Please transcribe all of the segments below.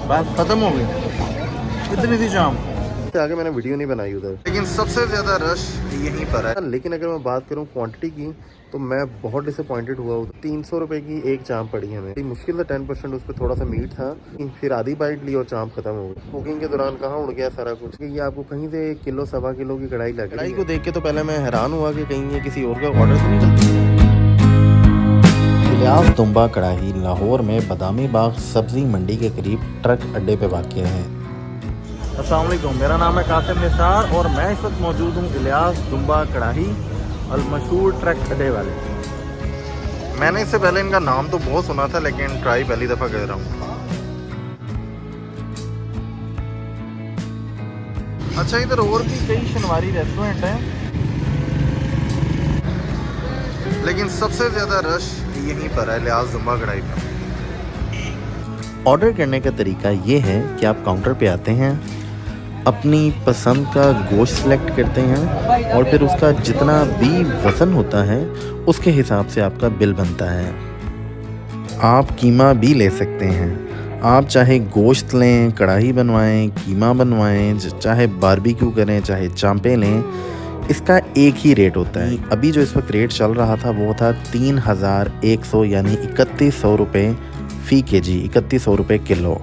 बस खत्म हो गई, इतनी थी शाम। से आगे मैंने वीडियो नहीं बनाई उधर, लेकिन सबसे ज़्यादा रश यहीं पर है। लेकिन अगर मैं बात करूँ क्वांटिटी की तो मैं बहुत डिसअपॉइंटेड हुआ। 300 रुपये की एक चाँप पड़ी हमें, मुश्किल से 10% उस पर थोड़ा सा मीट था, फिर आधी बाइट ली और चाँप खत्म हो गई। कुकिंग के दौरान कहाँ उड़ गया सारा कुछ। ये आपको कहीं से 1 किलो सवा किलो की कढ़ाई लगी। कढ़ाई को देख के तो पहले मैं हैरान हुआ कि कहीं ये किसी और का ऑर्डर तो नहीं करती है। इलियास दुम्बा कढ़ाई लाहौर में बदामी बाग सब्जी मंडी के करीब ट्रक अड्डे पे वाक़ है। अस्सलाम वालेकुम, मेरा नाम है कासिम निसार और मैं इस वक्त मौजूद हूँ इलियास दुम्बा कढ़ाई अल मशहूर ट्रक अड्डे वाले। मैंने इससे पहले इनका नाम तो बहुत सुना था, लेकिन ट्राई पहली दफ़ा कर रहा हूँ। अच्छा, इधर और भी कई शनवारी रेस्टोरेंट हैं, लेकिन सबसे ज़्यादा रश यहीं पर है इलियास दुम्बा कढ़ाई पर। ऑर्डर करने का तरीका ये है कि आप काउंटर पे आते हैं, अपनी पसंद का गोश्त सेलेक्ट करते हैं और फिर उसका जितना भी वज़न होता है उसके हिसाब से आपका बिल बनता है। आप कीमा भी ले सकते हैं, आप चाहे गोश्त लें, कढ़ाई बनवाएं, कीमा बनवाएं, चाहे बारबेक्यू करें, चाहे चांपे लें, इसका एक ही रेट होता है। अभी जो इस वक्त रेट चल रहा था वो था 3100 यानी 3100 रुपये फ़ी केजी, 3100 रुपये किलो।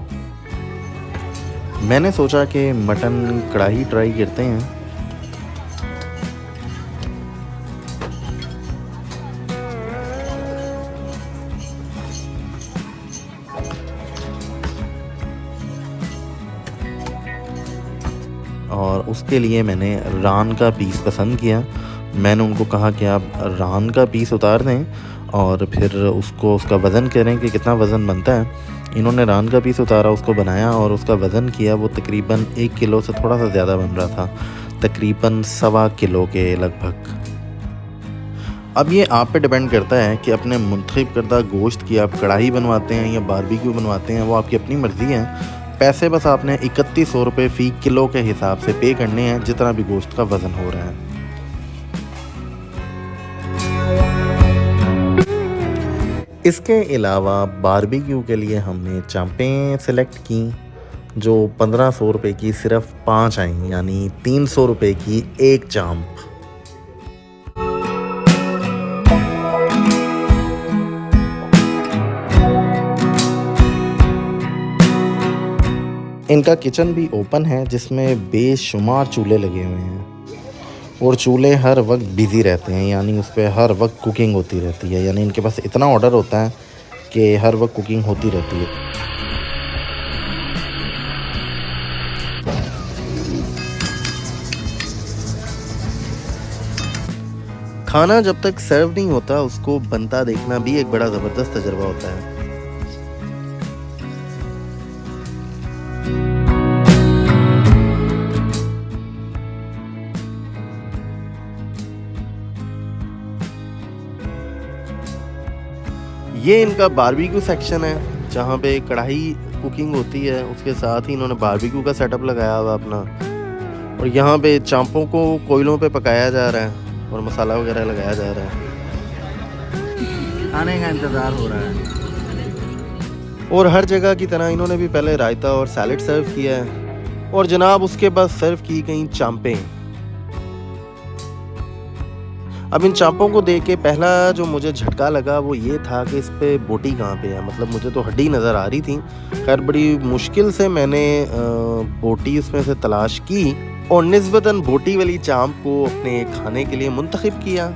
मैंने सोचा कि मटन कढ़ाई ट्राई करते हैं। और उसके लिए मैंने रान का पीस पसंद किया। मैंने उनको कहा कि आप रान का पीस उतार दें और फिर उसका वज़न करें कि कितना वज़न बनता है। इन्होंने रान का पीस उतारा, उसको बनाया और उसका वज़न किया। वो तकरीबन 1 किलो से थोड़ा सा ज़्यादा बन रहा था, तकरीबन सवा किलो के लगभग। अब ये आप पे डिपेंड करता है कि अपने मुंतखब करदा गोश्त की आप कढ़ाई बनवाते हैं या बारबेक्यू बनवाते हैं, वो आपकी अपनी मर्ज़ी है। पैसे बस आपने 3100 रुपये फ़ी किलो के हिसाब से पे करने हैं, जितना भी गोश्त का वज़न हो रहा है। इसके अलावा बारबेक्यू के लिए हमने चांपें सेलेक्ट की जो 1500 रुपये की सिर्फ 5 आई, यानी 300 रुपये की एक चांप। इनका किचन भी ओपन है जिसमें बेशुमार चूल्हे लगे हुए हैं और चूल्हे हर वक्त बिज़ी रहते हैं, यानी उस पर हर वक्त कुकिंग होती रहती है। यानी इनके पास इतना ऑर्डर होता है कि हर वक्त कुकिंग होती रहती है। खाना जब तक सर्व नहीं होता उसको बनता देखना भी एक बड़ा ज़बरदस्त तजुर्बा होता है। ये इनका बारबेक्यू सेक्शन है जहाँ पे कढ़ाई कुकिंग होती है, उसके साथ ही इन्होंने बारबेक्यू का सेटअप लगाया हुआ अपना। और यहाँ पे चांपों को कोयलों पे पकाया जा रहा है और मसाला वगैरह लगाया जा रहा है। खाने का इंतज़ार हो रहा है। और हर जगह की तरह इन्होंने भी पहले रायता और सैलेड सर्व किया है और जनाब उसके बाद सर्व की गई चांपें। अब इन चांपों को देख के पहला जो मुझे झटका लगा वो ये था कि इस पे बोटी कहाँ पे है। मतलब मुझे तो हड्डी नज़र आ रही थी। खैर बड़ी मुश्किल से मैंने बोटी उसमें से तलाश की और निस्बतन बोटी वाली चांप को अपने खाने के लिए मुंतखब किया।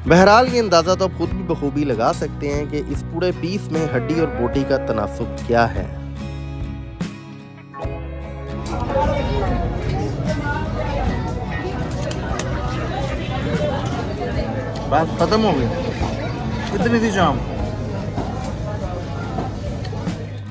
बहरहाल ये अंदाज़ा तो आप खुद भी बखूबी लगा सकते हैं कि इस पूरे पीस में हड्डी और बोटी का तनासुब क्या है। बस खत्म हो गई, इतनी थी शाम।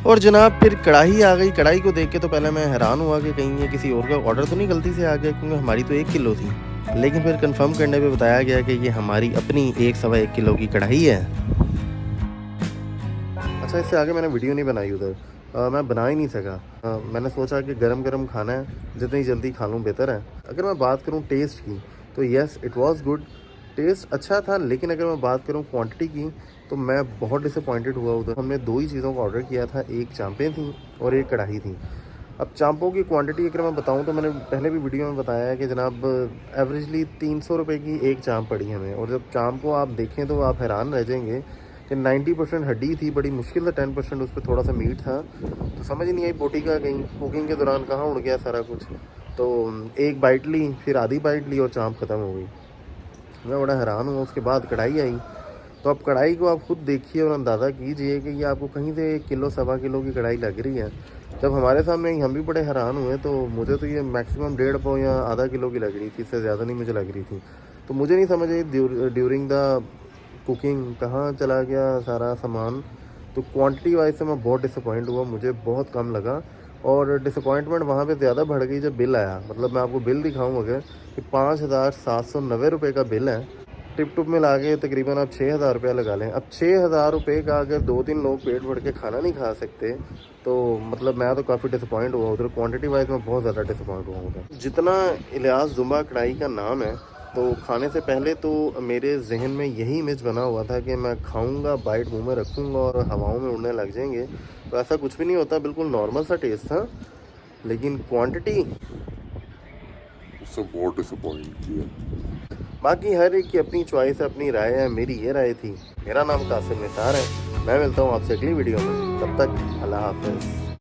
और जनाब फिर कढ़ाई आ गई। कढ़ाई को देख के तो पहले मैं हैरान हुआ कि कहीं ये किसी और का ऑर्डर तो नहीं गलती से आ गया, क्योंकि हमारी तो 1 किलो थी। लेकिन फिर कंफर्म करने पे बताया गया कि ये हमारी अपनी 1 किलो की कढ़ाई है। अच्छा, इससे आगे मैंने वीडियो नहीं बनाई उधर, मैं बना ही नहीं सका। मैंने सोचा कि गरम गरम खाना है, जितनी जल्दी खा लूँ बेहतर है। अगर मैं बात करूँ टेस्ट की तो yes it was good, test अच्छा था, लेकिन अगर मैं बात करूँ क्वांटिटी की तो मैं बहुत डिसअपॉइंटेड हुआ उधर। हमने 2 ही चीज़ों का ऑर्डर किया था, एक चांपें थी और एक कढ़ाई थी। अब चांपों की क्वांटिटी अगर मैं बताऊं तो मैंने पहले भी वीडियो में बताया है कि जनाब एवरेजली 300 रुपये की एक चांप पड़ी हमें, और जब चांप को आप देखें तो आप हैरान रह जाएंगे कि 90% हड्डी थी, बड़ी मुश्किल से 10% उस पर थोड़ा सा मीट था। तो समझ नहीं आई बोटी का कहीं कुकिंग के दौरान कहाँ उड़ गया सारा कुछ। तो एक बाइट ली, फिर आधी बाइट ली और चांप ख़त्म हो गई। मैं बड़ा हैरान हुआ। उसके बाद कढ़ाई आई, तो अब कढ़ाई को आप खुद देखिए और अंदाज़ा कीजिए कि ये आपको कहीं से 1 किलो सवा किलो की कढ़ाई लग रही है। जब हमारे सामने हम भी बड़े हैरान हुए, तो मुझे तो ये मैक्सिमम 1.5 पाव या आधा किलो की लग रही थी, इससे ज़्यादा नहीं मुझे लग रही थी। तो मुझे नहीं समझ आई ड्यूरिंग द कुकिंग कहाँ चला गया सारा सामान। तो क्वांटिटी वाइज से मैं बहुत डिसअपॉइंट हुआ, मुझे बहुत कम लगा। और डिसअपॉइंटमेंट वहाँ पे ज़्यादा बढ़ गई जब बिल आया। मतलब मैं आपको बिल दिखाऊँ अगर, कि 5,790 रुपये का बिल है। टिप टुप में ला के तकरीबन आप 6,000 रुपया लगा लें। अब 6,000 रुपये का अगर 2-3 लोग पेट भर के खाना नहीं खा सकते, तो मतलब मैं तो काफ़ी डिसअपॉइंट हुआ उधर। क्वांटिटी वाइज मैं बहुत ज़्यादा डिसअपॉइंट हुआ उधर। जितना इलियास जुम्बा कढ़ाई का नाम है, तो खाने से पहले तो मेरे जहन में यही इमेज बना हुआ था कि मैं खाऊंगा, बाइट मुंह में रखूंगा और हवाओं में उड़ने लग जाएंगे। तो ऐसा कुछ भी नहीं होता, बिल्कुल नॉर्मल सा टेस्ट था। लेकिन क्वांटिटी उससे बहुत डिसअपॉइंट किया। बाकी हर एक की अपनी चॉइस है, अपनी राय है। मेरी ये राय थी। मेरा नाम कासिम निसार है। मैं मिलता हूँ आपसे अगली वीडियो में, तब तक अल्लाह हाफ़िज़।